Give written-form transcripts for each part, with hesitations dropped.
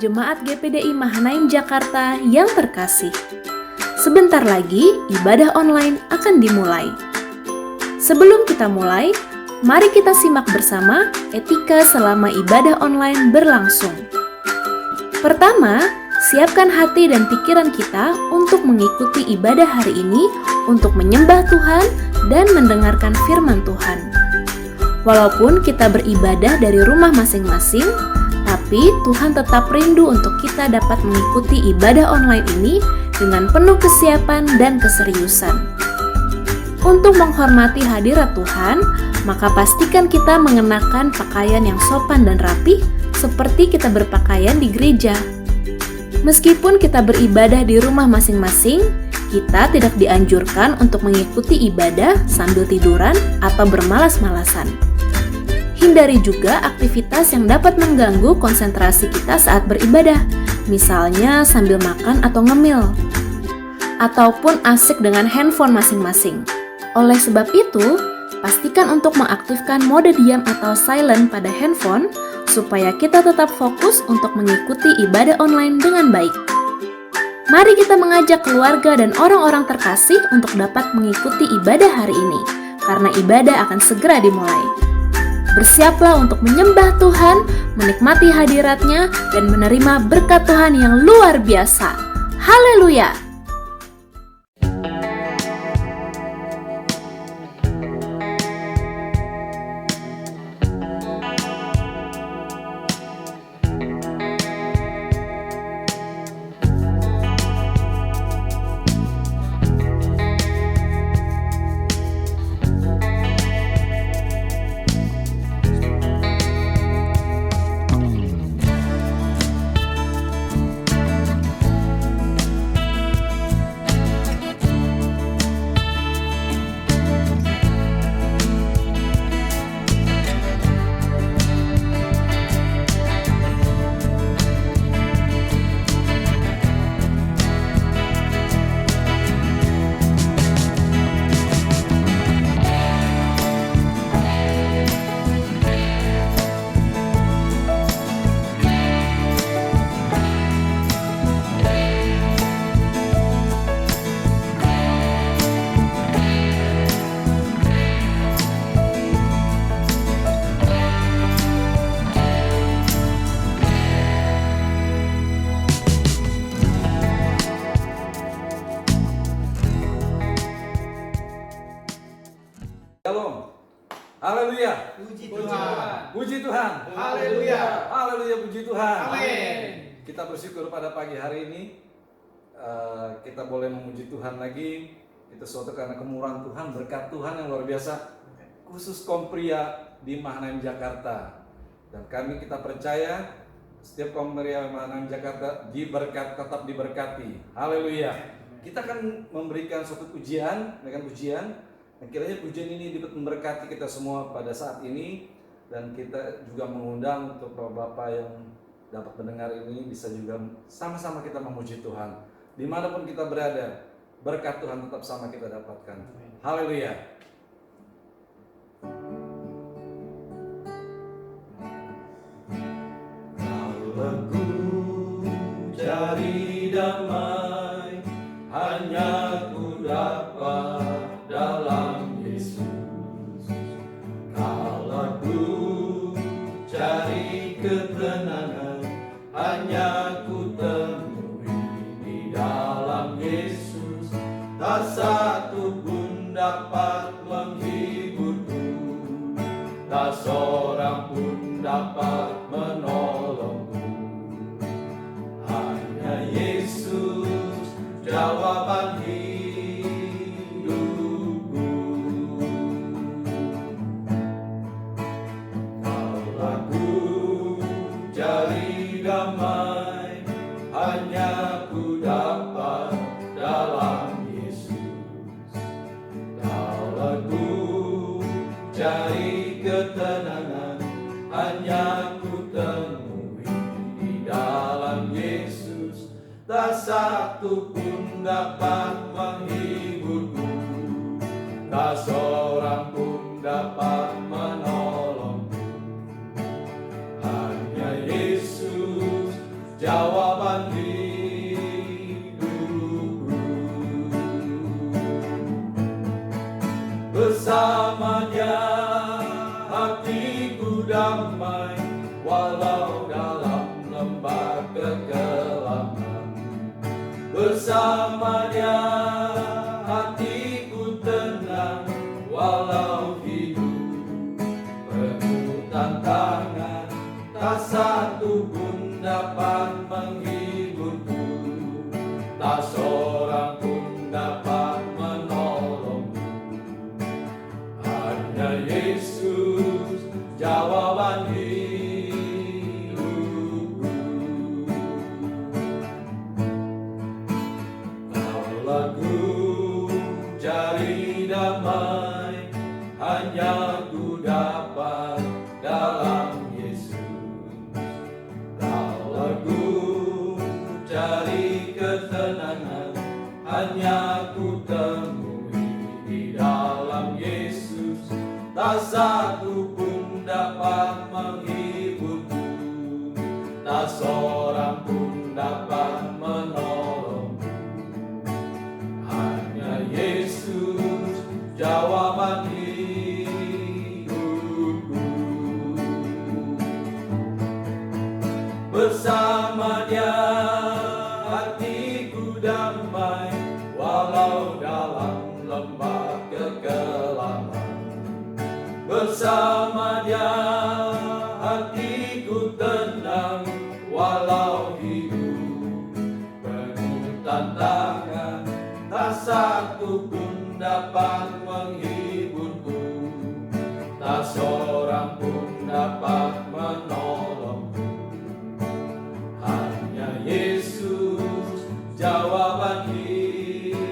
Jemaat GPDI Mahanaim Jakarta yang terkasih. Sebentar lagi ibadah online akan dimulai. Sebelum kita mulai, mari kita simak bersama etika selama ibadah online berlangsung. Pertama, siapkan hati dan pikiran kita untuk mengikuti ibadah hari ini untuk menyembah Tuhan dan mendengarkan firman Tuhan. Walaupun kita beribadah dari rumah masing-masing, tapi Tuhan tetap rindu untuk kita dapat mengikuti ibadah online ini dengan penuh kesiapan dan keseriusan. Untuk menghormati hadirat Tuhan, maka pastikan kita mengenakan pakaian yang sopan dan rapi seperti kita berpakaian di gereja. Meskipun kita beribadah di rumah masing-masing, kita tidak dianjurkan untuk mengikuti ibadah sambil tiduran atau bermalas-malasan. Hindari juga aktivitas yang dapat mengganggu konsentrasi kita saat beribadah, misalnya sambil makan atau ngemil, ataupun asik dengan handphone masing-masing. Oleh sebab itu, pastikan untuk mengaktifkan mode diam atau silent pada handphone, supaya kita tetap fokus untuk mengikuti ibadah online dengan baik. Mari kita mengajak keluarga dan orang-orang terkasih untuk dapat mengikuti ibadah hari ini, karena ibadah akan segera dimulai. Bersiaplah untuk menyembah Tuhan, menikmati hadirat-Nya, dan menerima berkat Tuhan yang luar biasa. Haleluya! Shalom. Haleluya. Puji Tuhan. Puji Tuhan. Haleluya. Haleluya, puji Tuhan. Amin. Kita bersyukur pada pagi hari ini kita boleh memuji Tuhan lagi. Itu suatu karena kemurahan Tuhan, berkat Tuhan yang luar biasa. Khusus kaum pria di Mahanaim Jakarta. Dan kita percaya setiap kaum pria Mahanaim Jakarta tetap diberkati. Haleluya. Kita akan memberikan suatu pujian dengan pujian. Dan kiranya pujian ini dapat memberkati kita semua pada saat ini. Dan kita juga mengundang untuk Bapak-Bapak yang dapat mendengar ini bisa juga sama-sama kita memuji Tuhan. Dimanapun kita berada, berkat Tuhan tetap sama kita dapatkan. Haleluya. Kalau ku cari damai, hanya ku dapat dalam Yesus. Kalau ku cari ketenangan, hanya ku temui di dalam Yesus. Tak satu pun dapat menghiburku, tak seorang pun dapat menolongku. Hanya Yesus jawaban hidupku. Kalau ku cari damai, hanya ku dapat dalam Yesus. Kalau ku cari ketenangan, hanya ku temui di dalam Yesus. Tak satu pun dapat menghiburku, tak seorang pun dapat menolongku. Hanya Yesus jawaban hidupku. Bersamanya hatiku damai, walau dalam lembah kekelaman. Bersamanya hatiku tenang, walau hidup penuh tantangan. Tak satu pun dapat menghiburku, tak seorang pun dapat menolongku. Hanya Yesus jawaban hidupku. Kaulah ku cari damai, hanya ku dapat dalam Yesus. Kaulah ku cari ketenangan, hanya ku temui di dalam Yesus. Tak satu pun dapat menghiburku, tak seorang pun dapat menolongku. Hanya Yesus jawaban hidupku. Bersama Dia hatiku damai, walau dalam lembah kekelaman. Bersama Dia hatiku tenang, walau hidup penuh tantangan. Tak satu pun dapat menghiburku, tak seorang pun dapat menolongku. Hanya Yesus jawaban hidupku.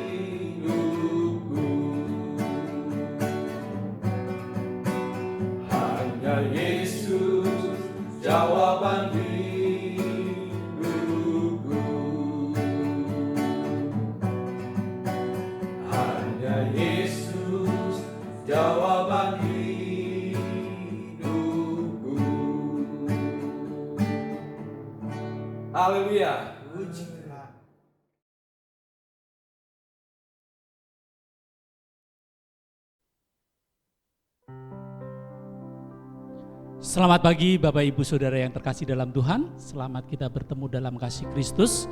Hanya Yesus jawaban hidupku. Hanya Yesus jawaban hidupku. Haleluya. Puji Tuhan. Selamat pagi Bapak Ibu Saudara yang terkasih dalam Tuhan. Selamat kita bertemu dalam kasih Kristus.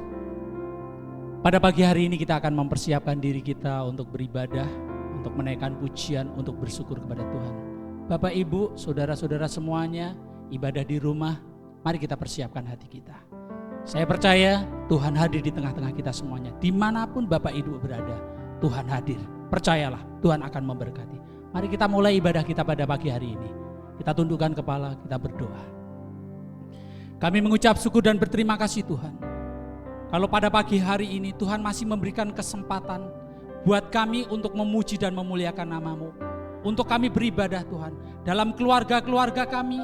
Pada pagi hari ini kita akan mempersiapkan diri kita untuk beribadah, untuk menaikkan pujian, untuk bersyukur kepada Tuhan. Bapak Ibu, Saudara-saudara semuanya, ibadah di rumah, mari kita persiapkan hati kita. Saya percaya Tuhan hadir di tengah-tengah kita semuanya. Dimanapun Bapak Ibu berada, Tuhan hadir. Percayalah, Tuhan akan memberkati. Mari kita mulai ibadah kita pada pagi hari ini. Kita tundukkan kepala, kita berdoa. Kami mengucap syukur dan berterima kasih Tuhan. Kalau pada pagi hari ini Tuhan masih memberikan kesempatan buat kami untuk memuji dan memuliakan nama-Mu. Untuk kami beribadah Tuhan. Dalam keluarga-keluarga kami,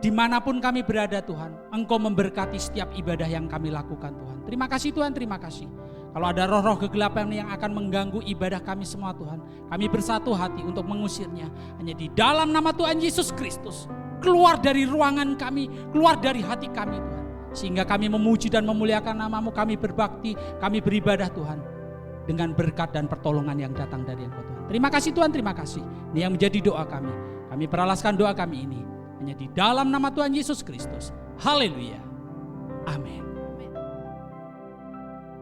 dimanapun kami berada Tuhan, Engkau memberkati setiap ibadah yang kami lakukan Tuhan. Terima kasih Tuhan, terima kasih. Kalau ada roh-roh kegelapan yang akan mengganggu ibadah kami semua Tuhan, kami bersatu hati untuk mengusirnya. Hanya di dalam nama Tuhan Yesus Kristus, keluar dari ruangan kami, keluar dari hati kami Tuhan. Sehingga kami memuji dan memuliakan nama-Mu, kami berbakti, kami beribadah Tuhan. Dengan berkat dan pertolongan yang datang dari Engkau Tuhan. Terima kasih Tuhan, terima kasih. Ini yang menjadi doa kami. Kami peralaskan doa kami ini hanya di dalam nama Tuhan Yesus Kristus. Haleluya. Amin.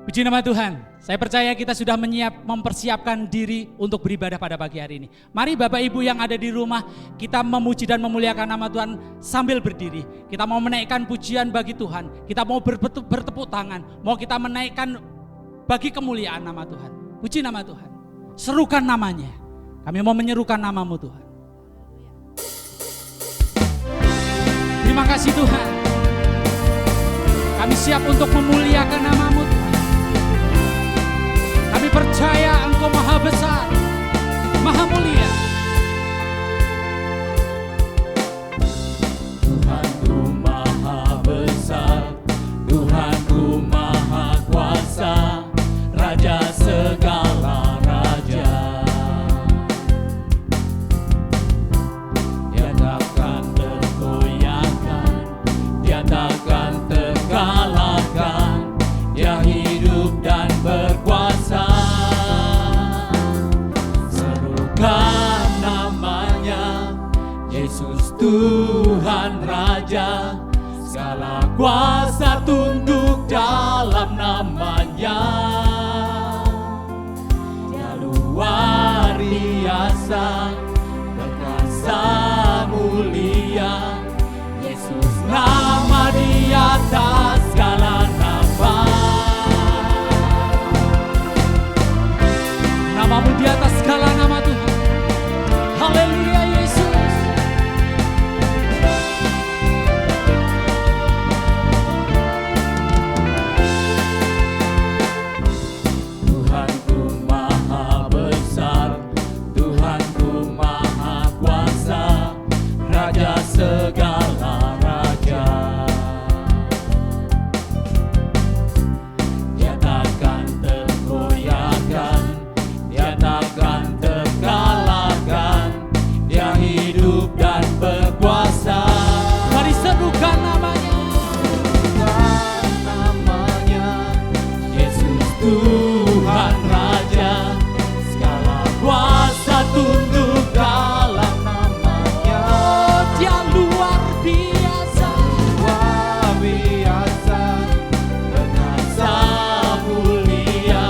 Puji nama Tuhan. Saya percaya kita sudah mempersiapkan diri untuk beribadah pada pagi hari ini. Mari Bapak Ibu yang ada di rumah, kita memuji dan memuliakan nama Tuhan sambil berdiri. Kita mau menaikkan pujian bagi Tuhan. Kita mau bertepuk tangan. Mau kita menaikkan bagi kemuliaan nama Tuhan. Puji nama Tuhan. Serukan namanya. Kami mau menyerukan nama-Mu Tuhan. Terima kasih Tuhan. Kami siap untuk memuliakan nama-Mu Tuhan. Kami percaya Engkau maha besar, maha mulia. Tuhanku maha besar, Tuhanku maha kuasa, Raja segala raja. Dia takkan tergoyahkan, Dia takkan terkalahkan. namanya. Dia luar biasa, perkasa mulia. Yesus nama di atas segala nama. Namamu di atas segala nama Tuhan. Haleluya Yesus. Tuhanku maha besar, Tuhanku maha kuasa, Raja segala raja. Dia takkan tergoyahkan, Dia takkan terkalahkan. Dia hidup dan berkuasa. Mari serukan namanya. Namanya Yesus Tuhan Raja, segala kuasa tunduk dalam namanya. Oh, Dia luar biasa, perkasa mulia.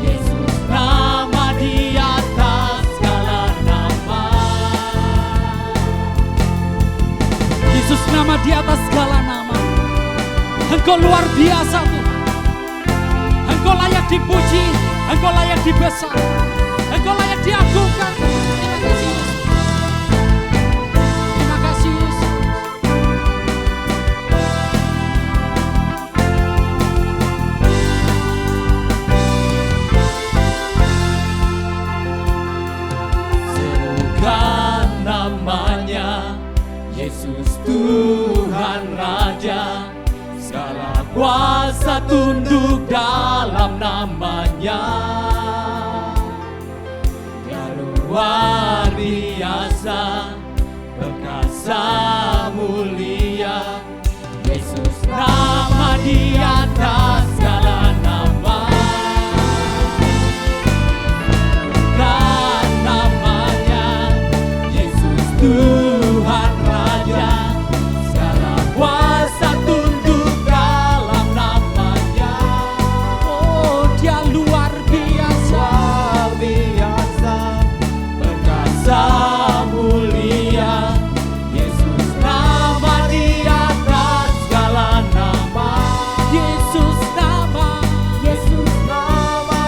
Yesus nama di atas segala nama. Yesus nama di atas segala nama. Engkau luar biasa Tuhan. Engkau layak dipuji, Engkau layak dibesarkan, Engkau layak diagungkan. Terima kasih Yesus. Terima kasih Yesus. Serukan namanya, Yesus Tuhan Raja, segala kuasa tunduk dalam namanya. Dia luar biasa, perkasa mulia. Yesus nama di atas segala nama. Bukan namanya, Yesus Tuhan Raja, segala kuasa tunduk dalam namanya. Oh, Dia luar biasa, perkasa mulia. Yesus nama di atas segala nama. Yesus nama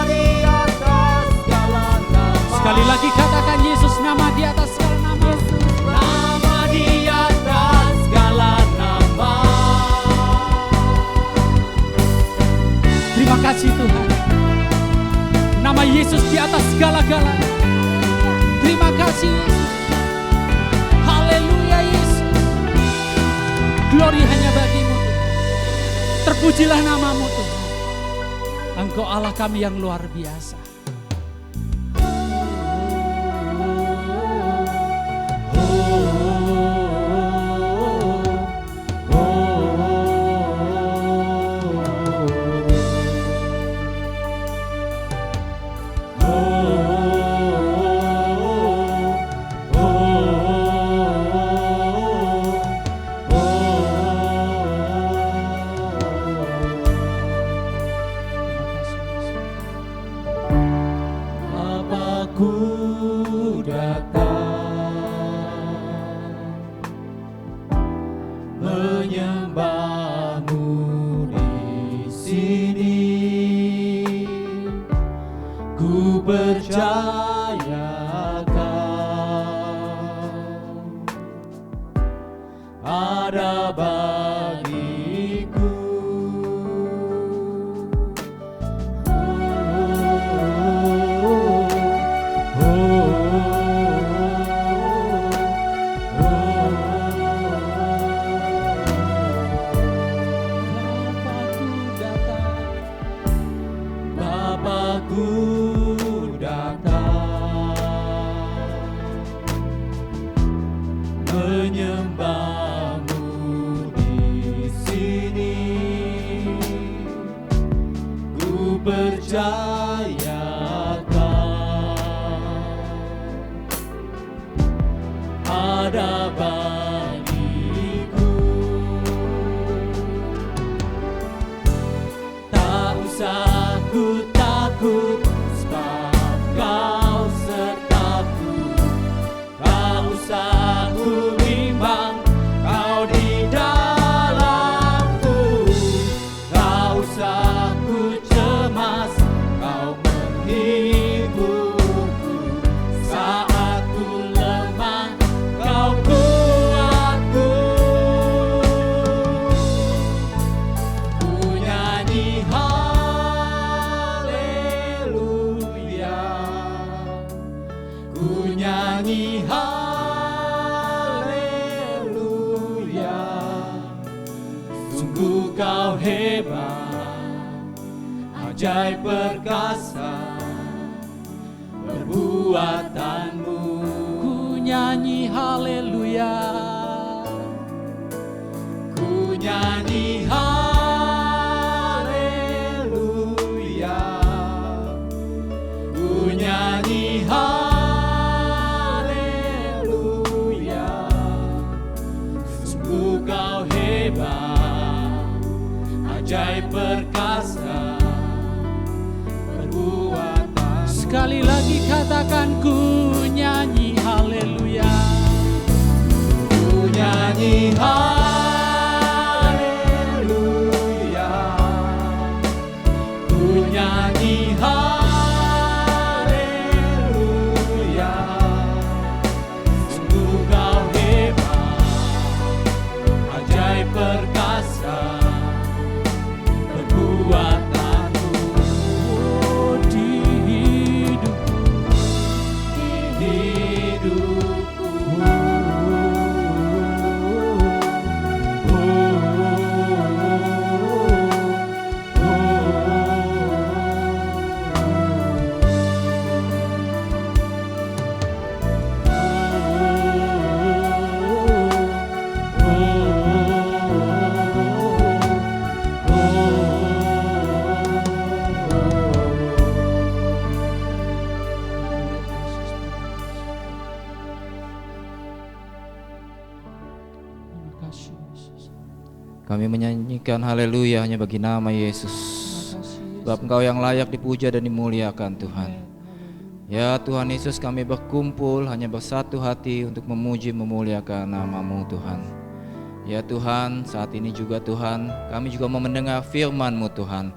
di atas segala nama. Sekali lagi katakan Yesus nama di atas segala nama. Nama di atas segala nama. Terima kasih Tuhan. Nama Yesus di atas segala-galanya. Terima kasih Yesus. Haleluya Yesus. Glory hanya bagi-Mu Tuhan. Terpujilah nama-Mu Tuhan. Engkau Allah kami yang luar biasa. Bapakku datang menyembah-Mu di sini. Ku percaya Kau ada bagiku. Bapakku datang menyembah-Mu di sini. Ku percaya Kau ada bagiku. Tak usah dosaku cemas, Kau menghiburku. Saat ku lemah, Kau kuatku. Ku nyanyi haleluya, ku nyanyi haleluya. Sungguh Kau hebat, ajaib perkasa perbuatanmu. Ku nyanyi haleluya, ku nyanyi haleluya, ku nyanyi haleluya. Sungguh Kau hebat, ajaib perkasa perbuatan. Sekali lagi katakan, ku nyanyi haleluya, ku nyanyi haleluya, ku nyanyi haleluya. Sungguh Kau hebat, ajaib perkasa perbuatanmu. Oh, di hidupku, Kami menyanyikan haleluya hanya bagi nama Yesus. Sebab Engkau yang layak dipuja dan dimuliakan Tuhan. Ya Tuhan Yesus, kami berkumpul hanya bersatu hati untuk memuji memuliakan nama-Mu Tuhan. Ya Tuhan, saat ini juga Tuhan, kami juga mau mendengar firman-Mu Tuhan.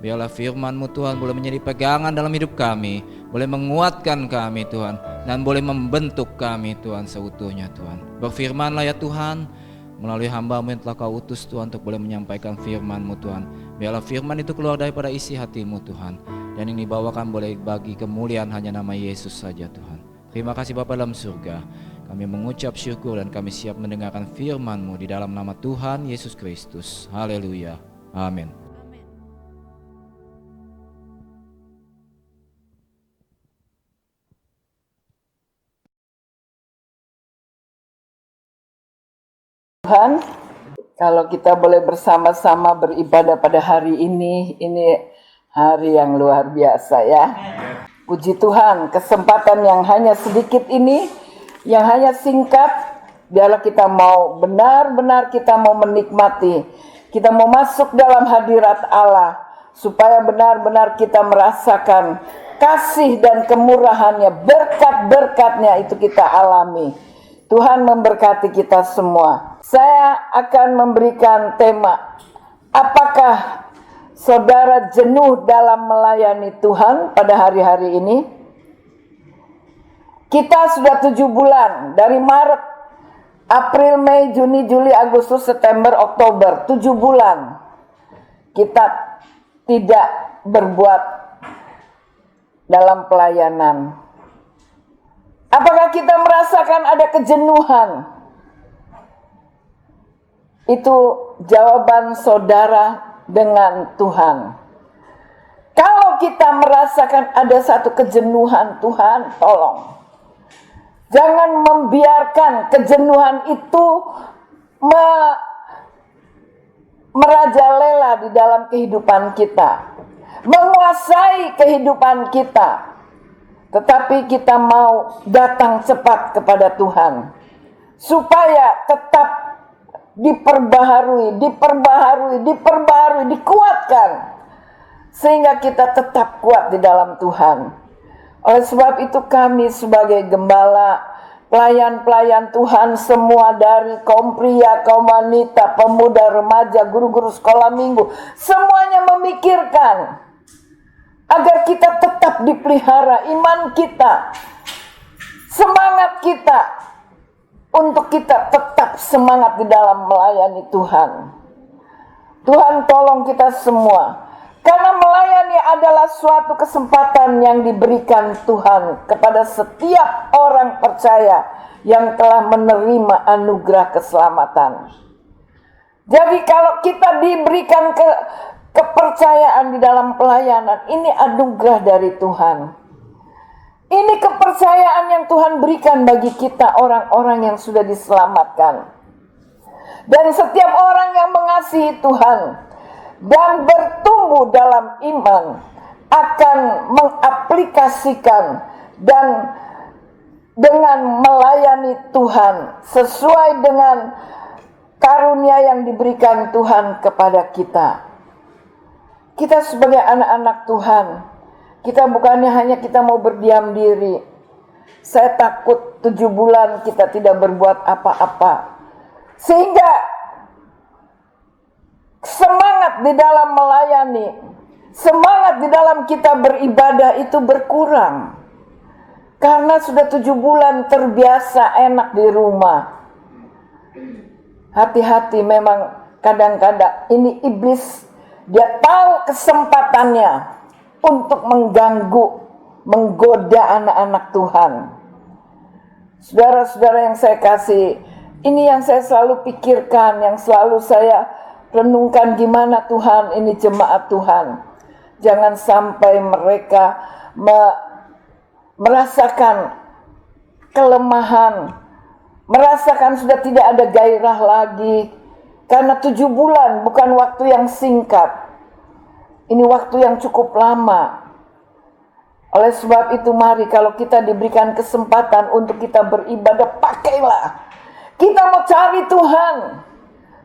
Biarlah firman-Mu Tuhan boleh menjadi pegangan dalam hidup kami, boleh menguatkan kami Tuhan, dan boleh membentuk kami Tuhan seutuhnya Tuhan. Berfirmanlah ya Tuhan, melalui hamba-Mu yang telah Kau utus Tuhan untuk boleh menyampaikan firman-Mu Tuhan. Biarlah firman itu keluar daripada isi hati-Mu Tuhan, dan yang dibawakan boleh bagi kemuliaan hanya nama Yesus saja Tuhan. Terima kasih Bapa dalam surga. Kami mengucap syukur dan kami siap mendengarkan firman-Mu di dalam nama Tuhan Yesus Kristus. Haleluya. Amin. Tuhan, kalau kita boleh bersama-sama beribadah pada hari ini hari yang luar biasa ya. Puji Tuhan, kesempatan yang hanya sedikit ini, yang hanya singkat, biarlah kita mau benar-benar kita mau menikmati, kita mau masuk dalam hadirat Allah, supaya benar-benar kita merasakan kasih dan kemurahannya, berkat-berkatnya itu kita alami. Tuhan memberkati kita semua. Saya akan memberikan tema, apakah saudara jenuh dalam melayani Tuhan pada hari-hari ini? Kita sudah 7 bulan, dari Maret, April, Mei, Juni, Juli, Agustus, September, Oktober, 7 bulan kita tidak berbuat dalam pelayanan. Apakah kita merasakan ada kejenuhan? Itu jawaban saudara dengan Tuhan. Kalau kita merasakan ada satu kejenuhan, Tuhan tolong. Jangan membiarkan kejenuhan itu merajalela di dalam kehidupan kita, menguasai kehidupan kita. Tetapi kita mau datang cepat kepada Tuhan, supaya tetap diperbaharui, dikuatkan, sehingga kita tetap kuat di dalam Tuhan. Oleh sebab itu kami sebagai gembala pelayan-pelayan Tuhan semua, dari kaum pria, kaum wanita, pemuda, remaja, guru-guru sekolah minggu, semuanya memikirkan agar kita tetap dipelihara iman kita, semangat kita, untuk kita tetap semangat di dalam melayani Tuhan. Tuhan tolong kita semua, karena melayani adalah suatu kesempatan yang diberikan Tuhan kepada setiap orang percaya yang telah menerima anugerah keselamatan. Jadi kalau kita diberikan kepercayaan di dalam pelayanan, ini anugerah dari Tuhan. Ini kepercayaan yang Tuhan berikan bagi kita, orang-orang yang sudah diselamatkan. Dan setiap orang yang mengasihi Tuhan dan bertumbuh dalam iman akan mengaplikasikan dan dengan melayani Tuhan sesuai dengan karunia yang diberikan Tuhan kepada kita. Kita sebagai anak-anak Tuhan, kita bukannya hanya kita mau berdiam diri. Saya takut 7 bulan kita tidak berbuat apa-apa, sehingga semangat di dalam melayani, semangat di dalam kita beribadah itu berkurang. Karena sudah 7 bulan terbiasa enak di rumah. Hati-hati, memang kadang-kadang ini iblis, dia tahu kesempatannya untuk mengganggu, menggoda anak-anak Tuhan. Saudara-saudara yang saya kasih, ini yang saya selalu pikirkan, yang selalu saya renungkan, gimana Tuhan ini jemaat Tuhan. Jangan sampai mereka merasakan kelemahan, merasakan sudah tidak ada gairah lagi. Karena 7 bulan bukan waktu yang singkat. Ini waktu yang cukup lama. Oleh sebab itu mari, kalau kita diberikan kesempatan untuk kita beribadah, pakailah. Kita mau cari Tuhan.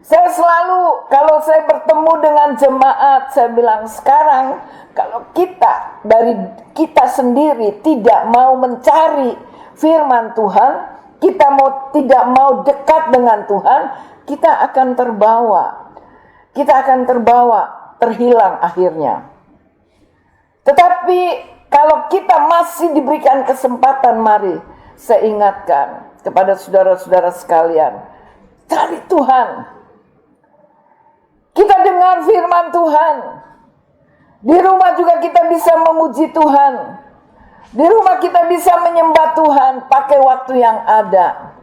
Saya selalu, kalau saya bertemu dengan jemaat, saya bilang sekarang, kalau kita dari kita sendiri tidak mau mencari firman Tuhan, kita tidak mau dekat dengan Tuhan, kita akan terbawa. Kita akan terbawa, terhilang akhirnya. Tetapi kalau kita masih diberikan kesempatan, mari saya ingatkan kepada saudara-saudara sekalian, cari Tuhan. Kita dengar firman Tuhan. Di rumah juga kita bisa memuji Tuhan. Di rumah kita bisa menyembah Tuhan, pakai waktu yang ada.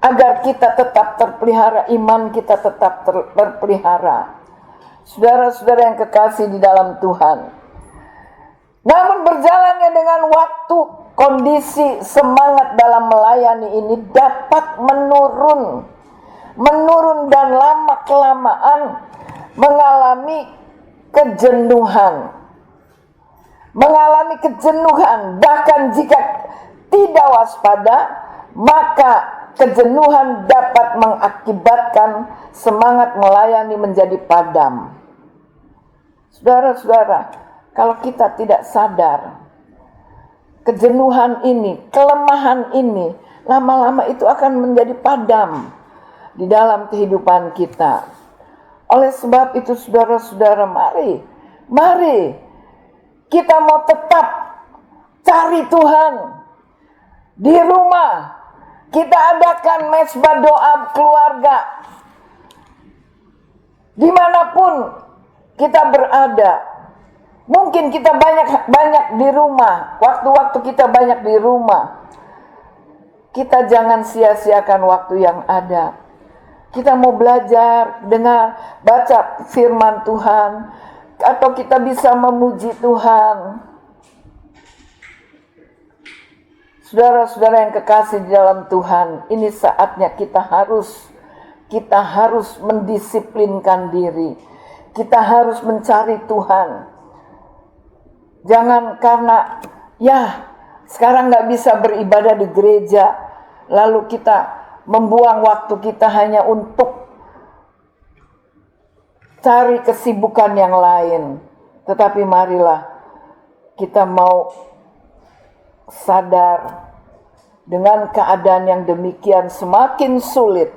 Agar kita tetap terpelihara, iman kita tetap terpelihara. Saudara-saudara yang kekasih di dalam Tuhan. Namun berjalannya dengan waktu, kondisi semangat dalam melayani ini dapat menurun dan lama-kelamaan mengalami kejenuhan. Bahkan jika tidak waspada, maka kejenuhan dapat mengakibatkan semangat melayani menjadi padam. Saudara-saudara, kalau kita tidak sadar, kejenuhan ini, kelemahan ini, lama-lama itu akan menjadi padam di dalam kehidupan kita. Oleh sebab itu saudara-saudara, mari kita mau tetap cari Tuhan. Di rumah kita adakan mesbah doa keluarga. Dimanapun kita berada. Mungkin kita banyak di rumah. Waktu-waktu kita banyak di rumah. Kita jangan sia-siakan waktu yang ada. Kita mau belajar, dengar, baca firman Tuhan. Atau kita bisa memuji Tuhan. Saudara-saudara yang kekasih di dalam Tuhan, ini saatnya kita harus mendisiplinkan diri. Kita harus mencari Tuhan. Jangan karena sekarang gak bisa beribadah di gereja, lalu kita membuang waktu kita hanya untuk cari kesibukan yang lain. Tetapi marilah kita mau sadar dengan keadaan yang demikian semakin sulit,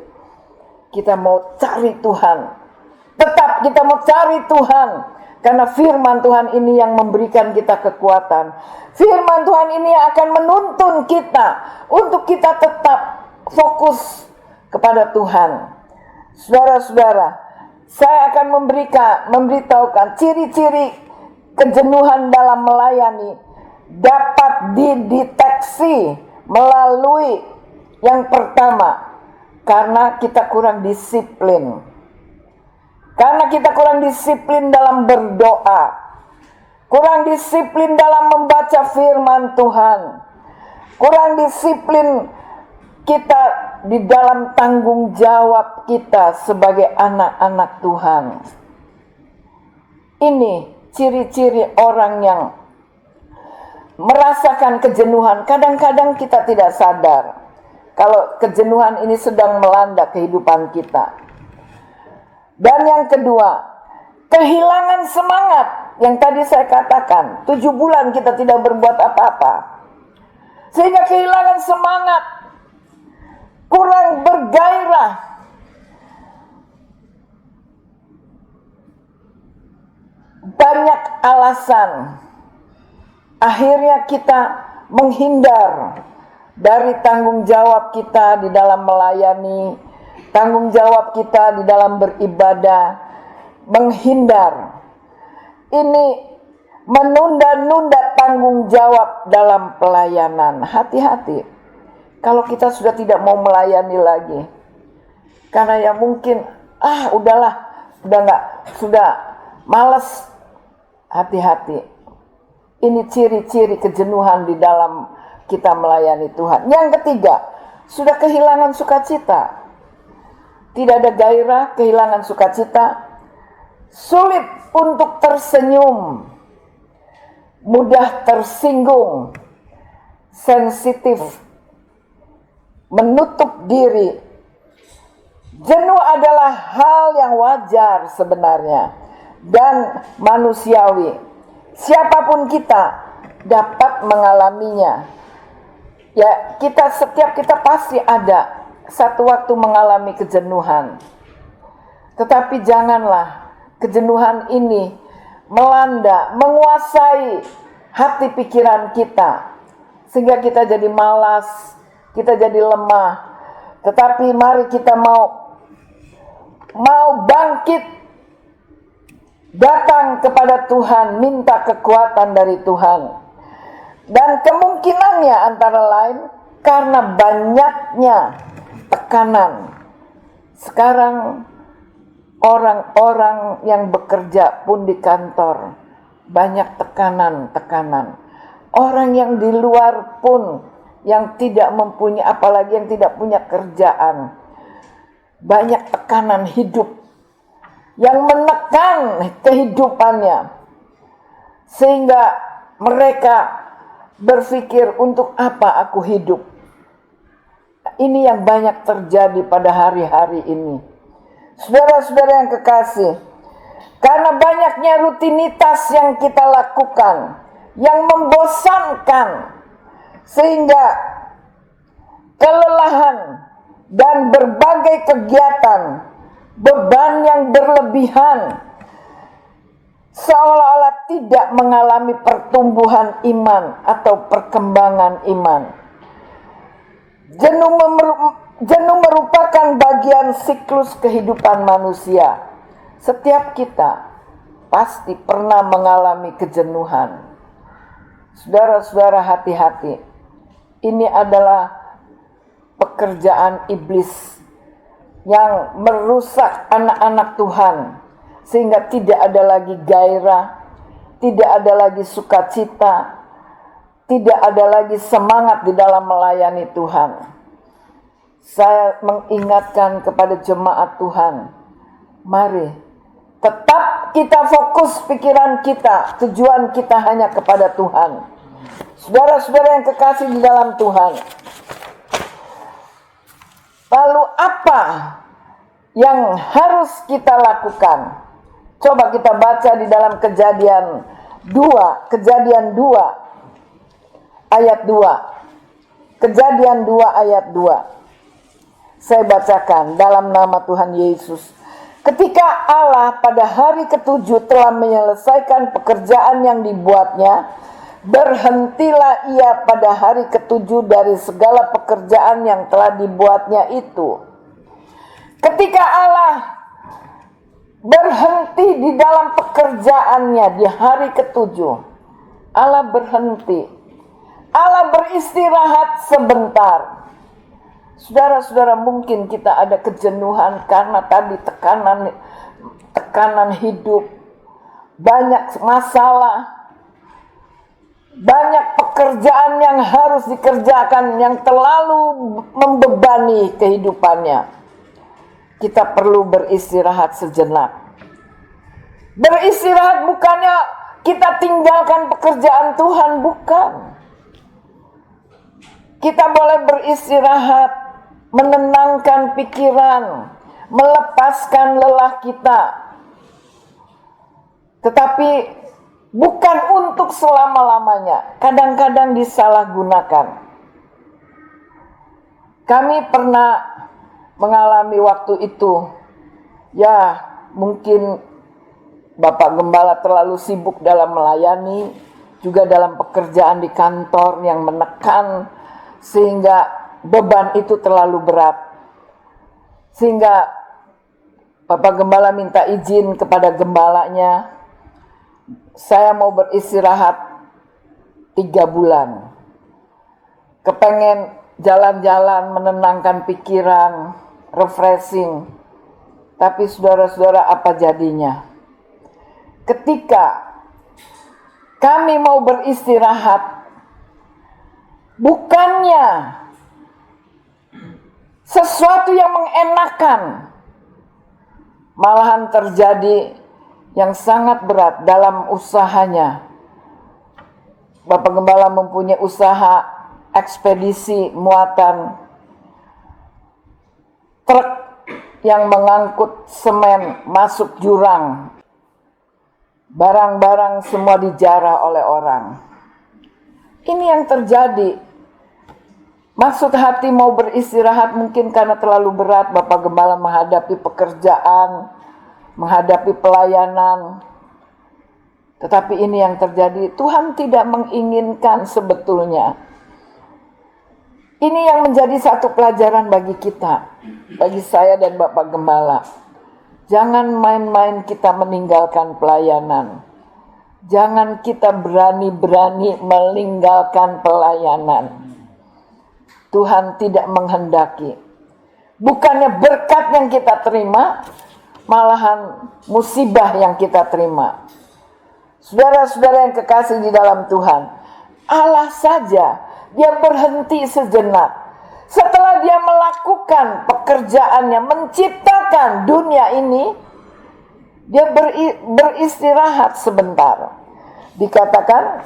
kita mau cari Tuhan. Tetap kita mau cari Tuhan, karena firman Tuhan ini yang memberikan kita kekuatan. Firman Tuhan ini akan menuntun kita untuk kita tetap fokus kepada Tuhan. Saudara-saudara, saya akan memberitahukan ciri-ciri kejenuhan dalam melayani dapat dideteksi melalui yang pertama, karena kita kurang disiplin. Karena kita kurang disiplin dalam berdoa, kurang disiplin dalam membaca firman Tuhan, kurang disiplin kita di dalam tanggung jawab kita sebagai anak-anak Tuhan. Ini ciri-ciri orang yang merasakan kejenuhan. Kadang-kadang kita tidak sadar kalau kejenuhan ini sedang melanda kehidupan kita. Dan yang kedua, kehilangan semangat. Yang tadi saya katakan, 7 bulan kita tidak berbuat apa-apa, sehingga kehilangan semangat, kurang bergairah. Banyak alasan. Akhirnya kita menghindar dari tanggung jawab kita di dalam melayani, tanggung jawab kita di dalam beribadah, menghindar. Ini menunda-nunda tanggung jawab dalam pelayanan. Hati-hati kalau kita sudah tidak mau melayani lagi, karena ya mungkin udahlah, sudah malas. Hati-hati. Ini ciri-ciri kejenuhan di dalam kita melayani Tuhan. Yang ketiga, sudah kehilangan sukacita. Tidak ada gairah, kehilangan sukacita. Sulit untuk tersenyum. Mudah tersinggung. Sensitif. Menutup diri. Jenuh adalah hal yang wajar sebenarnya dan manusiawi. Siapapun kita dapat mengalaminya. Ya, setiap kita pasti ada satu waktu mengalami kejenuhan. Tetapi janganlah kejenuhan ini melanda, menguasai hati pikiran kita, sehingga kita jadi malas, kita jadi lemah. Tetapi mari kita mau bangkit, datang kepada Tuhan, minta kekuatan dari Tuhan. Dan kemungkinannya antara lain karena banyaknya tekanan. Sekarang orang-orang yang bekerja pun di kantor, banyak tekanan. Orang yang di luar pun yang tidak mempunyai, apalagi yang tidak punya kerjaan, banyak tekanan hidup yang menekan kehidupannya, sehingga mereka berpikir, untuk apa aku hidup? Ini yang banyak terjadi pada hari-hari ini. Saudara-saudara yang kekasih, karena banyaknya rutinitas yang kita lakukan, yang membosankan, sehingga kelelahan dan berbagai kegiatan, beban yang berlebihan, seolah-olah tidak mengalami pertumbuhan iman atau perkembangan iman. Jenuh merupakan bagian siklus kehidupan manusia. Setiap kita pasti pernah mengalami kejenuhan. Saudara-saudara, hati-hati. Ini adalah pekerjaan iblis yang merusak anak-anak Tuhan, sehingga tidak ada lagi gairah, tidak ada lagi sukacita, tidak ada lagi semangat di dalam melayani Tuhan. Saya mengingatkan kepada jemaat Tuhan, mari tetap kita fokus pikiran kita, tujuan kita hanya kepada Tuhan. Saudara-saudara yang kekasih di dalam Tuhan, lalu apa yang harus kita lakukan? Coba kita baca di dalam Kejadian 2 ayat 2. Kejadian 2 ayat 2. Saya bacakan dalam nama Tuhan Yesus. Ketika Allah pada hari ketujuh telah menyelesaikan pekerjaan yang dibuatnya, berhentilah ia pada hari ketujuh dari segala pekerjaan yang telah dibuatnya itu. Ketika Allah berhenti di dalam pekerjaannya di hari ketujuh, Allah berhenti. Allah beristirahat sebentar. Saudara-saudara, mungkin kita ada kejenuhan karena tadi tekanan hidup, banyak masalah, banyak pekerjaan yang harus dikerjakan yang terlalu membebani kehidupannya. Kita perlu beristirahat sejenak. Beristirahat bukannya kita tinggalkan pekerjaan Tuhan, bukan. Kita boleh beristirahat, menenangkan pikiran, melepaskan lelah kita. Tetapi bukan untuk selama-lamanya. Kadang-kadang disalahgunakan. Kami pernah mengalami waktu itu. Ya, mungkin Bapak Gembala terlalu sibuk dalam melayani, juga dalam pekerjaan di kantor yang menekan, sehingga beban itu terlalu berat. Sehingga Bapak Gembala minta izin kepada gembalanya, saya mau beristirahat 3 bulan. Kepengen jalan-jalan, menenangkan pikiran, refreshing. Tapi saudara-saudara, apa jadinya? Ketika kami mau beristirahat, bukannya sesuatu yang mengenakan, malahan terjadi yang sangat berat dalam usahanya. Bapak Gembala mempunyai usaha ekspedisi muatan truk yang mengangkut semen masuk jurang. Barang-barang semua dijarah oleh orang. Ini yang terjadi. Maksud hati mau beristirahat mungkin karena terlalu berat Bapak Gembala menghadapi pekerjaan, menghadapi pelayanan. Tetapi ini yang terjadi. Tuhan tidak menginginkan sebetulnya. Ini yang menjadi satu pelajaran bagi kita, bagi saya dan Bapak Gembala. Jangan main-main kita meninggalkan pelayanan. Jangan kita berani-berani meninggalkan pelayanan. Tuhan tidak menghendaki. Bukannya berkat yang kita terima, malahan musibah yang kita terima. Saudara-saudara yang kekasih di dalam Tuhan, Allah saja, dia berhenti sejenak. Setelah dia melakukan pekerjaannya, menciptakan dunia ini, dia beristirahat sebentar. Dikatakan,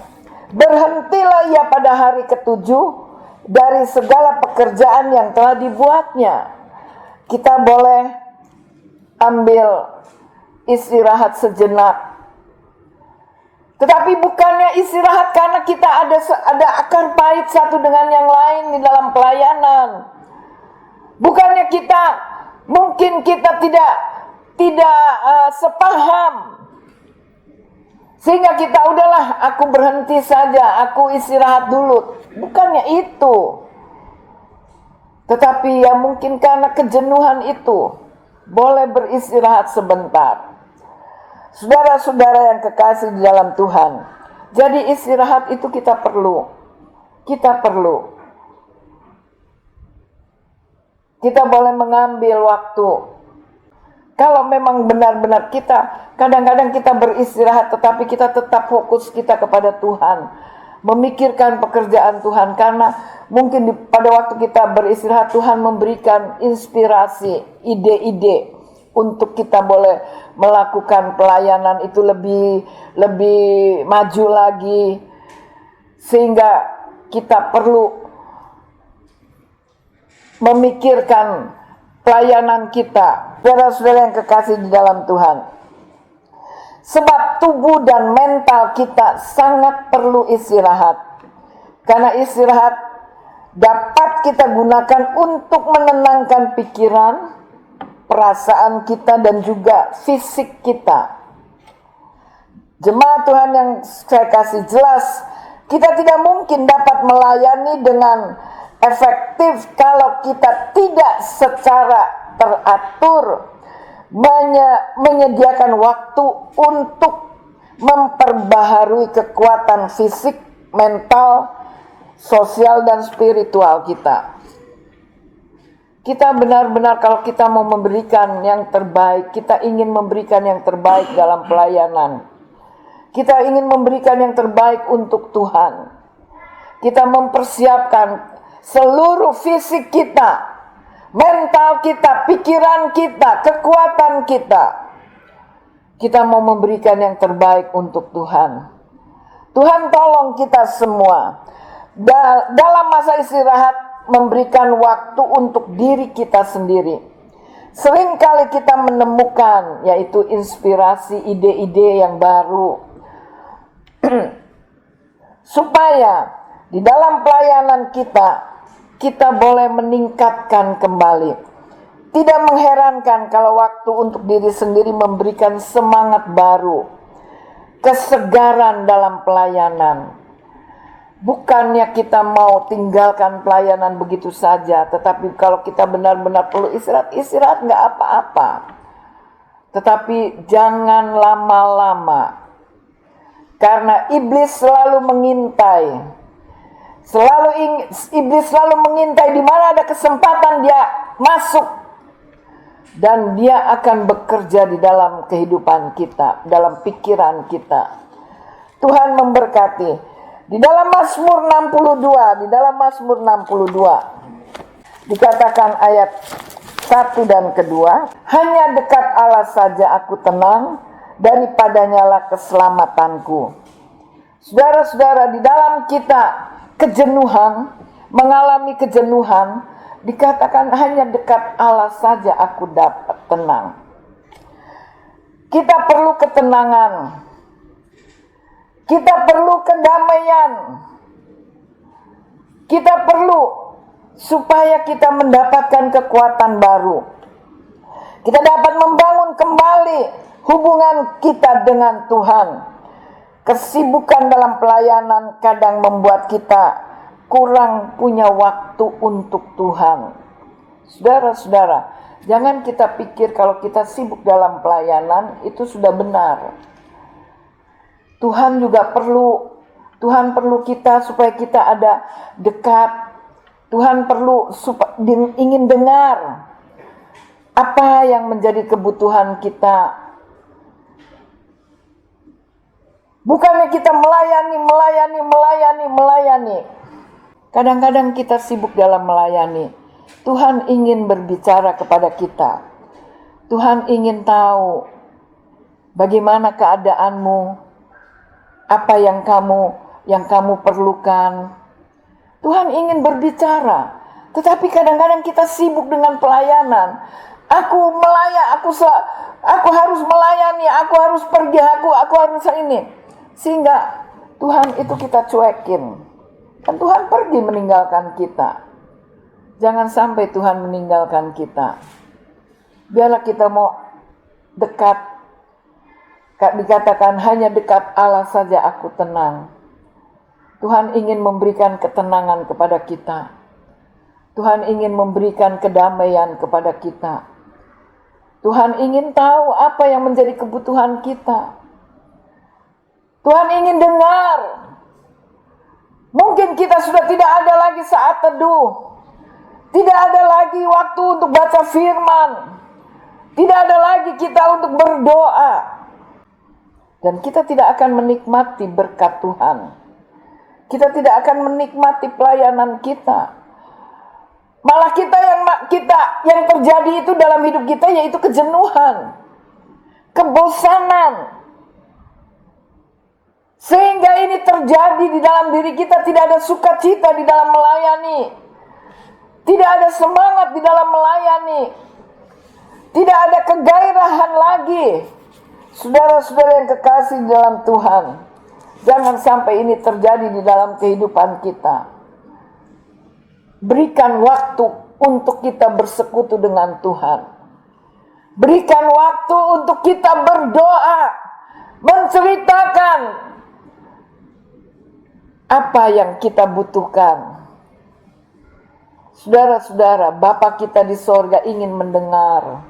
berhentilah ia pada hari ketujuh dari segala pekerjaan yang telah dibuatnya. Kita boleh ambil istirahat sejenak. Tetapi bukannya istirahat karena kita ada akar pahit satu dengan yang lain di dalam pelayanan. Bukannya mungkin kita tidak sepaham. Sehingga kita udahlah, aku berhenti saja, aku istirahat dulu. Bukannya itu. Tetapi ya mungkin karena kejenuhan itu, boleh beristirahat sebentar. Saudara-saudara yang kekasih di dalam Tuhan, jadi istirahat itu kita perlu. Kita perlu. Kita boleh mengambil waktu. Kalau memang benar-benar kita, kadang-kadang kita beristirahat, tetapi kita tetap fokus kita kepada Tuhan. Memikirkan pekerjaan Tuhan, karena mungkin pada waktu kita beristirahat, Tuhan memberikan inspirasi, ide-ide, untuk kita boleh melakukan pelayanan itu lebih maju lagi. Sehingga kita perlu memikirkan pelayanan kita. Saudara-saudara yang kekasih di dalam Tuhan, sebab tubuh dan mental kita sangat perlu istirahat. Karena istirahat dapat kita gunakan untuk menenangkan pikiran, perasaan kita, dan juga fisik kita. Jemaat Tuhan yang saya kasih jelas, kita tidak mungkin dapat melayani dengan efektif kalau kita tidak secara teratur menyediakan waktu untuk memperbaharui kekuatan fisik, mental, sosial, dan spiritual kita. Kita benar-benar kalau kita mau memberikan yang terbaik, kita ingin memberikan yang terbaik dalam pelayanan. Kita ingin memberikan yang terbaik untuk Tuhan. Kita mempersiapkan seluruh fisik kita, mental kita, pikiran kita, kekuatan kita. Kita mau memberikan yang terbaik untuk Tuhan. Tuhan tolong kita semua dalam masa istirahat memberikan waktu untuk diri kita sendiri. Seringkali kita menemukan yaitu inspirasi, ide-ide yang baru. Supaya di dalam pelayanan kita boleh meningkatkan kembali. Tidak mengherankan kalau waktu untuk diri sendiri memberikan semangat baru, kesegaran dalam pelayanan. Bukannya kita mau tinggalkan pelayanan begitu saja, tetapi kalau kita benar-benar perlu istirahat nggak apa-apa. Tetapi jangan lama-lama. Karena iblis selalu mengintai. Iblis selalu mengintai di mana ada kesempatan dia masuk. Dan dia akan bekerja di dalam kehidupan kita, dalam pikiran kita. Tuhan memberkati. Di dalam Mazmur 62 dikatakan ayat 1 dan kedua, hanya dekat Allah saja aku tenang, daripadanya lah keselamatanku. Saudara-saudara, di dalam kita mengalami kejenuhan, dikatakan hanya dekat Allah saja aku dapat tenang. Kita perlu ketenangan. Kita perlu kedamaian. Kita perlu supaya kita mendapatkan kekuatan baru. Kita dapat membangun kembali hubungan kita dengan Tuhan. Kesibukan dalam pelayanan kadang membuat kita kurang punya waktu untuk Tuhan. Saudara-saudara, jangan kita pikir kalau kita sibuk dalam pelayanan itu sudah benar. Tuhan perlu kita supaya kita ada dekat. Tuhan perlu ingin dengar apa yang menjadi kebutuhan kita. Bukannya kita melayani. Kadang-kadang kita sibuk dalam melayani. Tuhan ingin berbicara kepada kita. Tuhan ingin tahu bagaimana keadaanmu, apa yang kamu perlukan. Tuhan ingin berbicara. Tetapi kadang-kadang kita sibuk dengan pelayanan. Aku harus melayani, aku harus pergi, aku harus ini. Sehingga Tuhan itu kita cuekin. Dan Tuhan pergi meninggalkan kita. Jangan sampai Tuhan meninggalkan kita. Biarlah kita mau dekat. Dikatakan hanya dekat Allah saja aku tenang. Tuhan ingin memberikan ketenangan kepada kita. Tuhan ingin memberikan kedamaian kepada kita. Tuhan ingin tahu apa yang menjadi kebutuhan kita. Tuhan ingin dengar. Mungkin kita sudah tidak ada lagi saat teduh. Tidak ada lagi waktu untuk baca firman. Tidak ada lagi kita untuk berdoa. Dan kita tidak akan menikmati berkat Tuhan. Kita tidak akan menikmati pelayanan kita. Malah yang terjadi itu dalam hidup kita yaitu kejenuhan. Kebosanan. Sehingga ini terjadi di dalam diri kita, tidak ada sukacita di dalam melayani. Tidak ada semangat di dalam melayani. Tidak ada kegairahan lagi. Saudara-saudara yang kekasih dalam Tuhan, jangan sampai ini terjadi di dalam kehidupan kita. Berikan waktu untuk kita bersekutu dengan Tuhan. Berikan waktu untuk kita berdoa, menceritakan apa yang kita butuhkan. Saudara-saudara, Bapa kita di sorga ingin mendengar.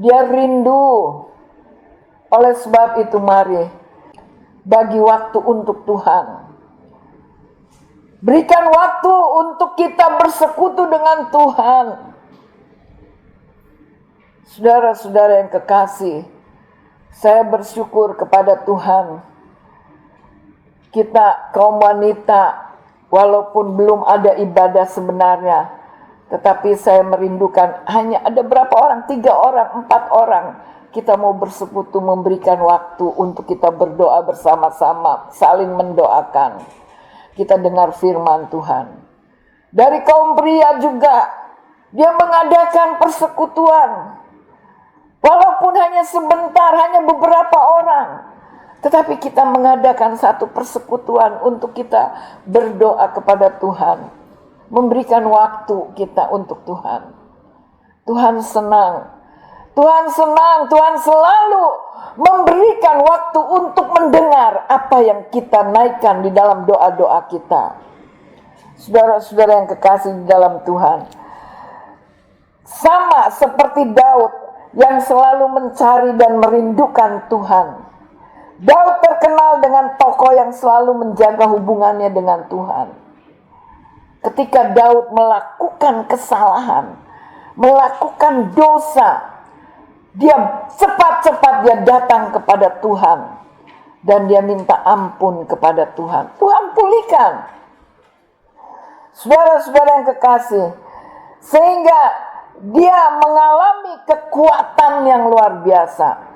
Dia rindu. Oleh sebab itu mari bagi waktu untuk Tuhan. Berikan waktu untuk kita bersekutu dengan Tuhan. Saudara-saudara yang kekasih, saya bersyukur kepada Tuhan. Kita kaum wanita, walaupun belum ada ibadah sebenarnya, tetapi saya merindukan hanya ada berapa orang, 3 orang, 4 orang. Kita mau bersekutu, memberikan waktu untuk kita berdoa bersama-sama, saling mendoakan. Kita dengar firman Tuhan. Dari kaum pria juga, dia mengadakan persekutuan. Walaupun hanya sebentar, hanya beberapa orang. Tetapi kita mengadakan satu persekutuan untuk kita berdoa kepada Tuhan. Memberikan waktu kita untuk Tuhan. Tuhan senang. Tuhan selalu memberikan waktu untuk mendengar apa yang kita naikkan di dalam doa-doa kita. Saudara-saudara yang kekasih di dalam Tuhan. Sama seperti Daud yang selalu mencari dan merindukan Tuhan. Daud terkenal dengan tokoh yang selalu menjaga hubungannya dengan Tuhan. Ketika Daud melakukan kesalahan, melakukan dosa, dia cepat-cepat datang kepada Tuhan dan dia minta ampun kepada Tuhan. Tuhan pulihkan. Saudara-saudara yang kekasih, sehingga dia mengalami kekuatan yang luar biasa.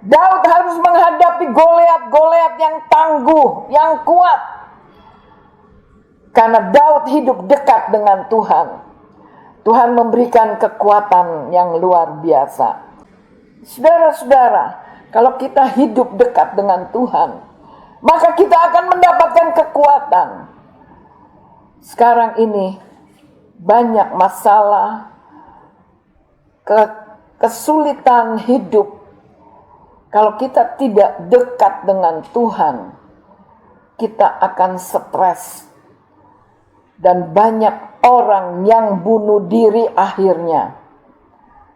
Daud harus menghadapi Goliat yang tangguh, yang kuat. Karena Daud hidup dekat dengan Tuhan. Tuhan memberikan kekuatan yang luar biasa. Saudara-saudara, kalau kita hidup dekat dengan Tuhan, maka kita akan mendapatkan kekuatan. Sekarang ini banyak masalah, kesulitan hidup. Kalau kita tidak dekat dengan Tuhan, kita akan stres. Dan banyak orang yang bunuh diri akhirnya.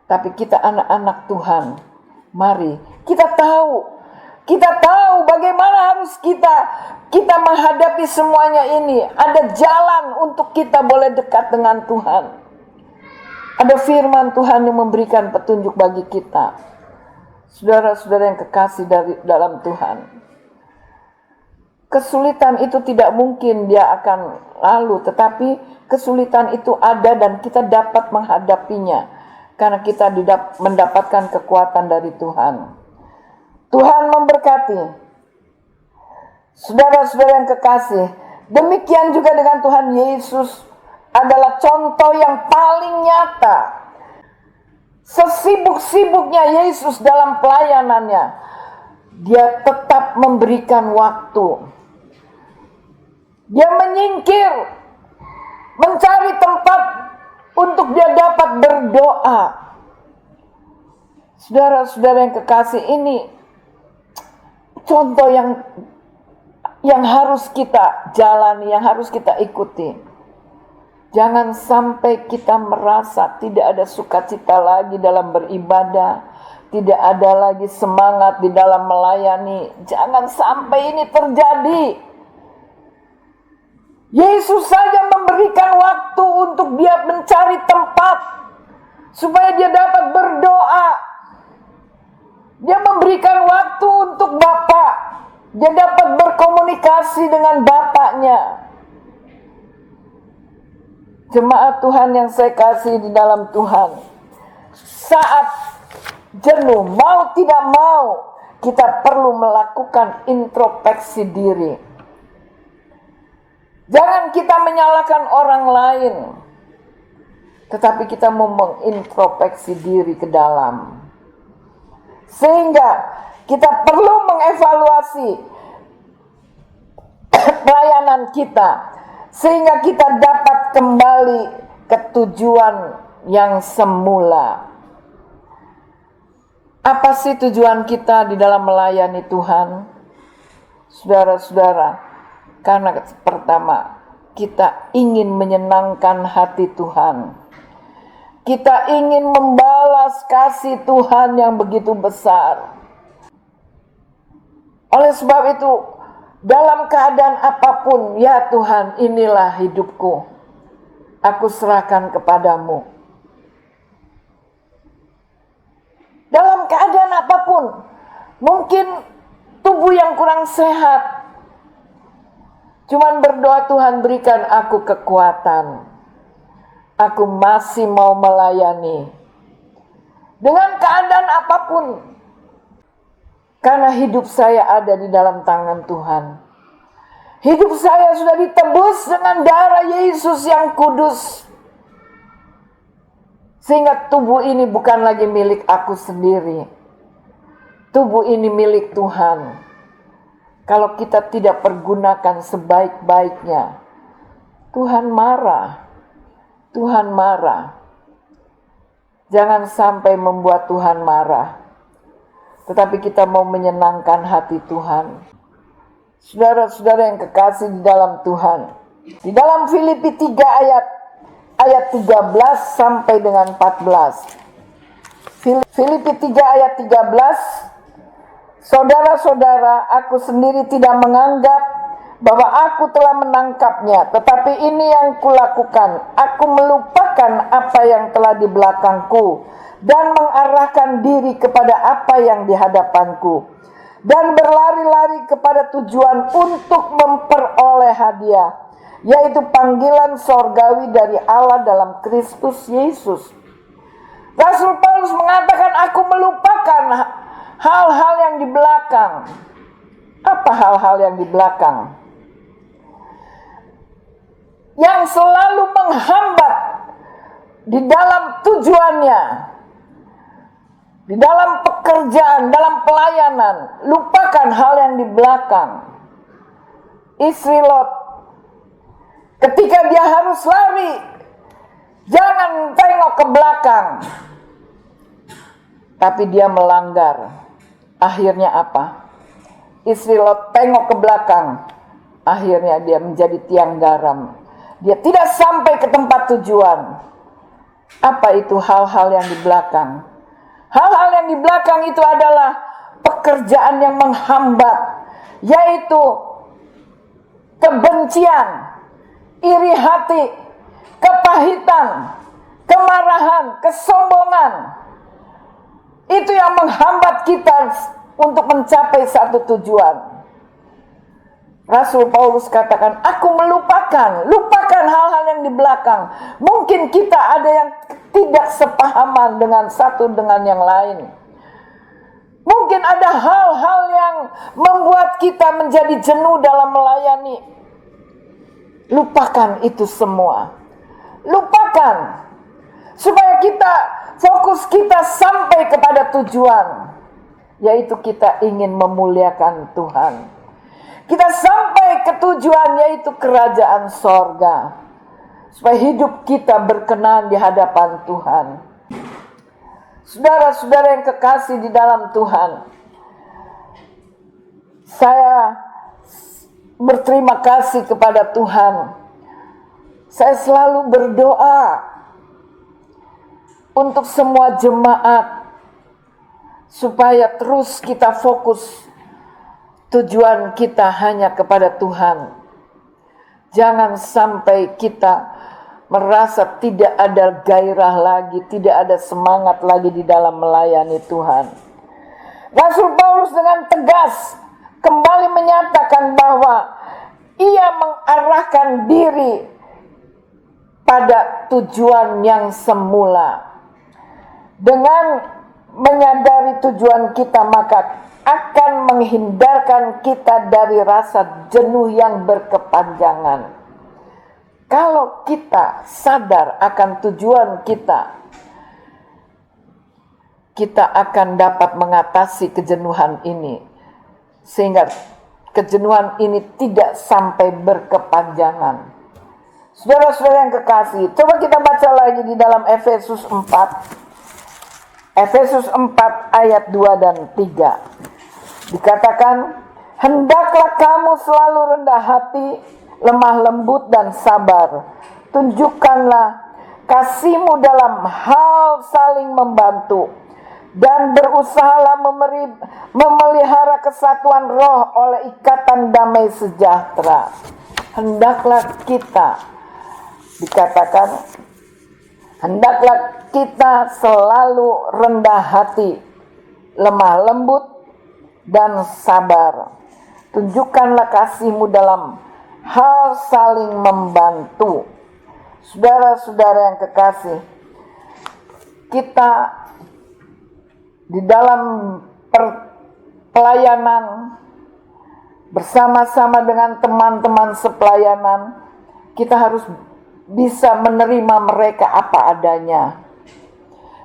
Tapi kita anak-anak Tuhan, mari kita tahu bagaimana harus kita menghadapi semuanya ini. Ada jalan untuk kita boleh dekat dengan Tuhan. Ada firman Tuhan yang memberikan petunjuk bagi kita. Saudara-saudara yang kekasih dalam Tuhan. Kesulitan itu tidak mungkin dia akan lalu, tetapi kesulitan itu ada dan kita dapat menghadapinya. Karena kita mendapatkan kekuatan dari Tuhan. Tuhan memberkati. Saudara-saudara yang kekasih, demikian juga dengan Tuhan Yesus adalah contoh yang paling nyata. Sesibuk-sibuknya Yesus dalam pelayanannya, dia tetap memberikan waktu. Dia menyingkir, mencari tempat untuk dia dapat berdoa. Saudara-saudara yang kekasih, ini contoh yang harus kita jalani, yang harus kita ikuti. Jangan sampai kita merasa tidak ada sukacita lagi dalam beribadah, tidak ada lagi semangat di dalam melayani. Jangan sampai ini terjadi. Yesus saja memberikan waktu untuk dia mencari tempat supaya dia dapat berdoa. Dia memberikan waktu untuk Bapa. Dia dapat berkomunikasi dengan Bapaknya. Jemaat Tuhan yang saya kasih di dalam Tuhan, saat jenuh, mau tidak mau, kita perlu melakukan introspeksi diri. Jangan kita menyalahkan orang lain, tetapi kita mau mengintrospeksi diri ke dalam. Sehingga kita perlu mengevaluasi pelayanan kita. sehingga kita dapat kembali ke tujuan yang semula. Apa sih tujuan kita di dalam melayani Tuhan? Saudara-saudara, karena pertama, kita ingin menyenangkan hati Tuhan. Kita ingin membalas kasih Tuhan yang begitu besar. Oleh sebab itu, dalam keadaan apapun, ya Tuhan, inilah hidupku. Aku serahkan kepadamu. Dalam keadaan apapun, mungkin tubuh yang kurang sehat, cuman berdoa, Tuhan berikan aku kekuatan. Aku masih mau melayani. Dengan keadaan apapun. Karena hidup saya ada di dalam tangan Tuhan. Hidup saya sudah ditebus dengan darah Yesus yang kudus. Sehingga tubuh ini bukan lagi milik aku sendiri. Tubuh ini milik Tuhan. Kalau kita tidak pergunakan sebaik-baiknya, Tuhan marah. Tuhan marah. Jangan sampai membuat Tuhan marah. Tetapi kita mau menyenangkan hati Tuhan. Saudara-saudara yang kekasih di dalam Tuhan. Di dalam Filipi 3 ayat 13 sampai dengan 14. Filipi 3 ayat 13. Saudara-saudara, aku sendiri tidak menganggap bahwa aku telah menangkapnya, tetapi ini yang kulakukan. Aku melupakan apa yang telah di belakangku dan mengarahkan diri kepada apa yang di hadapanku, dan berlari-lari kepada tujuan untuk memperoleh hadiah, yaitu panggilan sorgawi dari Allah dalam Kristus Yesus. Rasul Paulus mengatakan, aku melupakan hal-hal yang di belakang. Apa hal-hal yang di belakang? Yang selalu menghambat di dalam tujuannya, di dalam pekerjaan, dalam pelayanan. Lupakan hal yang di belakang. Istri Lot, ketika dia harus lari, jangan tengok ke belakang. Tapi dia melanggar. Akhirnya apa? Istri Lot tengok ke belakang. Akhirnya dia menjadi tiang garam. Dia tidak sampai ke tempat tujuan. Apa itu hal-hal yang di belakang? Hal-hal yang di belakang itu adalah pekerjaan yang menghambat, yaitu kebencian, iri hati, kepahitan, kemarahan, kesombongan. Itu yang menghambat kita untuk mencapai satu tujuan. Rasul Paulus katakan, aku lupakan hal-hal yang di belakang. Mungkin kita ada yang tidak sepahaman dengan satu dengan yang lain. Mungkin ada hal-hal yang membuat kita menjadi jenuh dalam melayani. Lupakan itu semua. Lupakan. Supaya kita, fokus kita sampai kepada tujuan. Yaitu kita ingin memuliakan Tuhan. Kita sampai ke tujuan, yaitu kerajaan sorga. Supaya hidup kita berkenan di hadapan Tuhan. Saudara-saudara yang kekasih di dalam Tuhan, saya berterima kasih kepada Tuhan. Saya selalu berdoa untuk semua jemaat, supaya terus kita fokus. Tujuan kita hanya kepada Tuhan. Jangan sampai kita merasa tidak ada gairah lagi, tidak ada semangat lagi di dalam melayani Tuhan. Rasul Paulus dengan tegas kembali menyatakan bahwa ia mengarahkan diri pada tujuan yang semula. Dengan menyadari tujuan kita, maka akan menghindarkan kita dari rasa jenuh yang berkepanjangan. Kalau kita sadar akan tujuan kita, kita akan dapat mengatasi kejenuhan ini. Sehingga kejenuhan ini tidak sampai berkepanjangan. Saudara-saudara yang kekasih, coba kita baca lagi di dalam Efesus 4. Efesus 4 ayat 2 dan 3. Dikatakan, hendaklah kamu selalu rendah hati, lemah lembut dan sabar. Tunjukkanlah kasihmu dalam hal saling membantu. Dan berusahalah memelihara kesatuan roh oleh ikatan damai sejahtera. Hendaklah kita, dikatakan, hendaklah kita selalu rendah hati, lemah lembut, dan sabar. Tunjukkanlah kasihmu dalam hal saling membantu. Saudara-saudara yang kekasih, kita di dalam pelayanan bersama-sama dengan teman-teman sepelayanan, kita harus bisa menerima mereka apa adanya.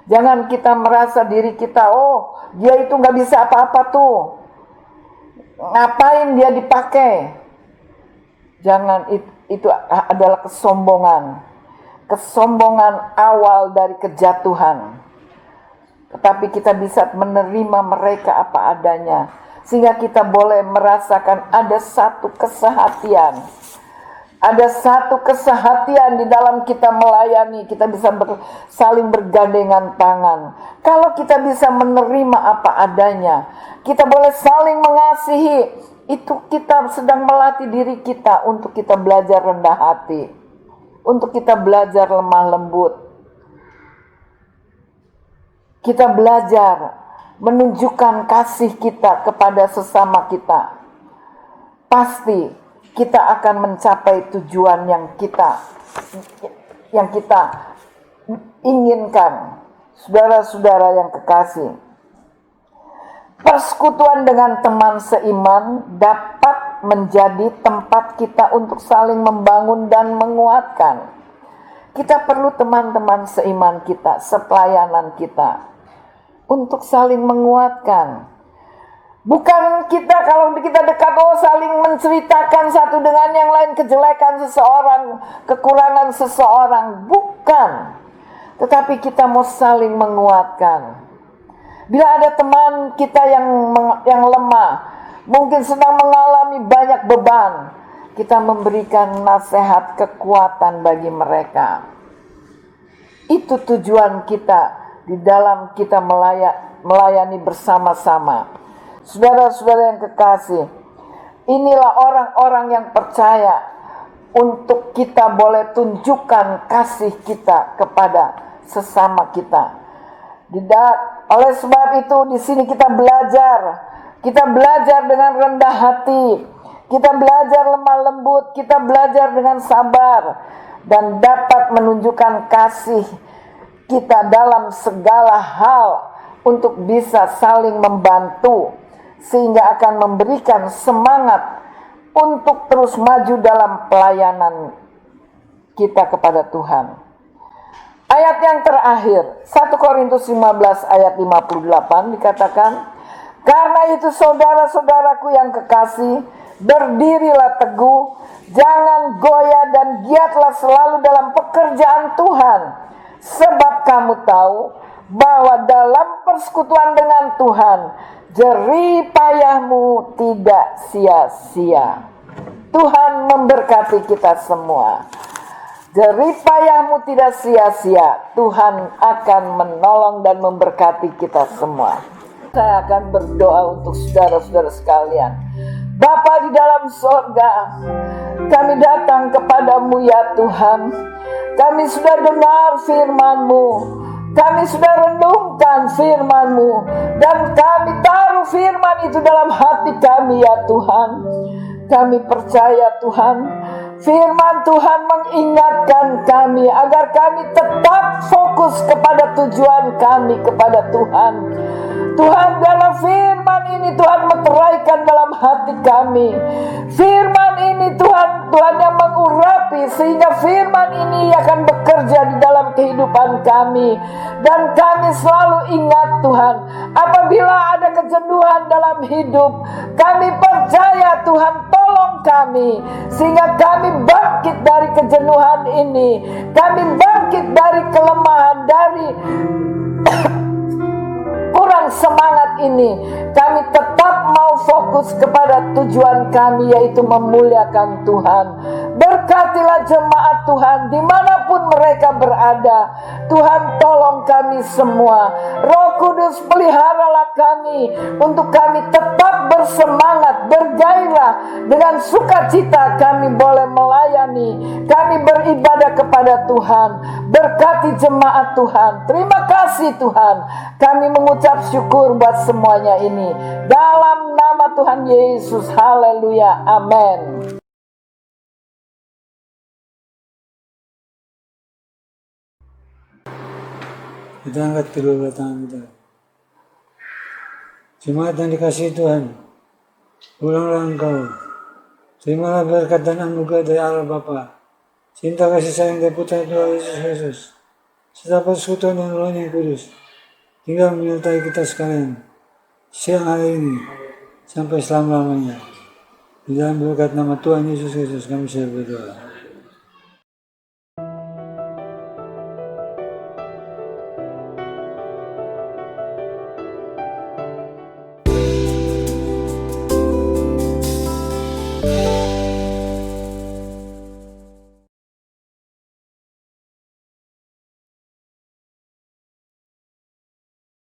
Jangan kita merasa diri kita, oh dia itu gak bisa apa-apa tuh, ngapain dia dipakai. Jangan, itu adalah kesombongan. Kesombongan awal dari kejatuhan. Tetapi kita bisa menerima mereka apa adanya, sehingga kita boleh merasakan ada satu kesehatian. Ada satu kesehatian di dalam kita melayani. Kita bisa saling bergandengan tangan. Kalau kita bisa menerima apa adanya, kita boleh saling mengasihi. Itu kita sedang melatih diri kita untuk kita belajar rendah hati, untuk kita belajar lemah lembut. Kita belajar menunjukkan kasih kita kepada sesama kita. Pasti kita akan mencapai tujuan yang kita inginkan. Saudara-saudara yang kekasih, persekutuan dengan teman seiman dapat menjadi tempat kita untuk saling membangun dan menguatkan. Kita perlu teman-teman seiman kita, sepelayanan kita, untuk saling menguatkan. Bukan kita kalau kita dekat, saling menceritakan satu dengan yang lain kejelekan seseorang, kekurangan seseorang. Bukan. Tetapi kita mau saling menguatkan. Bila ada teman kita yang lemah, mungkin sedang mengalami banyak beban, kita memberikan nasihat kekuatan bagi mereka. Itu tujuan kita di dalam kita melayani bersama-sama. Saudara-saudara yang kekasih, inilah orang-orang yang percaya untuk kita boleh tunjukkan kasih kita kepada sesama kita. Oleh sebab itu di sini kita belajar dengan rendah hati, kita belajar lemah lembut, kita belajar dengan sabar, dan dapat menunjukkan kasih kita dalam segala hal untuk bisa saling membantu, sehingga akan memberikan semangat untuk terus maju dalam pelayanan kita kepada Tuhan. Ayat yang terakhir, 1 Korintus 15 ayat 58 dikatakan, karena itu saudara-saudaraku yang kekasih, berdirilah teguh, jangan goyah dan giatlah selalu dalam pekerjaan Tuhan. Sebab kamu tahu bahwa dalam persekutuan dengan Tuhan, jerih payahmu tidak sia-sia. Tuhan memberkati kita semua. Jerih payahmu tidak sia-sia. Tuhan akan menolong dan memberkati kita semua. Saya akan berdoa untuk saudara-saudara sekalian. Bapa di dalam sorga, kami datang kepadamu ya Tuhan. Kami sudah dengar firman-Mu, kami sudah renungkan firman-Mu, dan kami taruh firman itu dalam hati kami ya Tuhan. Kami percaya Tuhan, firman Tuhan mengingatkan kami agar kami tetap fokus kepada tujuan kami kepada Tuhan. Tuhan, dalam firman ini Tuhan meteraikan dalam hati kami. Firman ini Tuhan yang mengurapi urapi sehingga firman ini akan bekerja di dalam kehidupan kami. Dan kami selalu ingat Tuhan, apabila ada kejenuhan dalam hidup, kami percaya Tuhan tolong kami sehingga kami bangkit dari kejenuhan ini, kami bangkit dari kelemahan, dari kurang semangat ini. Kami tetap mau fokus kepada tujuan kami, yaitu memuliakan Tuhan. Berkatilah jemaat Tuhan dimanapun mereka berada. Tuhan tolong kami semua. Roh Kudus peliharalah kami untuk kami tetap bersemangat, bergairah. Dengan sukacita kami boleh melayani, kami beribadah kepada Tuhan. Berkati jemaat Tuhan. Terima kasih Tuhan. Kami mengucap syukur buat semuanya ini. Dalam nama Tuhan Yesus, haleluya, amin. Kita angkat kedua belah tangan kita. Jemaat yang dikasihi Tuhan, ulanglah engkau. Terimalah berkat dan anugerah dari Allah Bapa, cinta kasih sayang dari Putra Tuhan Yesus Kristus, serta persekutuan dan Roh yang Kudus, tinggal menyertai kita sekalian, siang hari ini, sampai selama-lamanya. Di dalam berkat nama Tuhan Yesus Kristus kami sudah berdoa.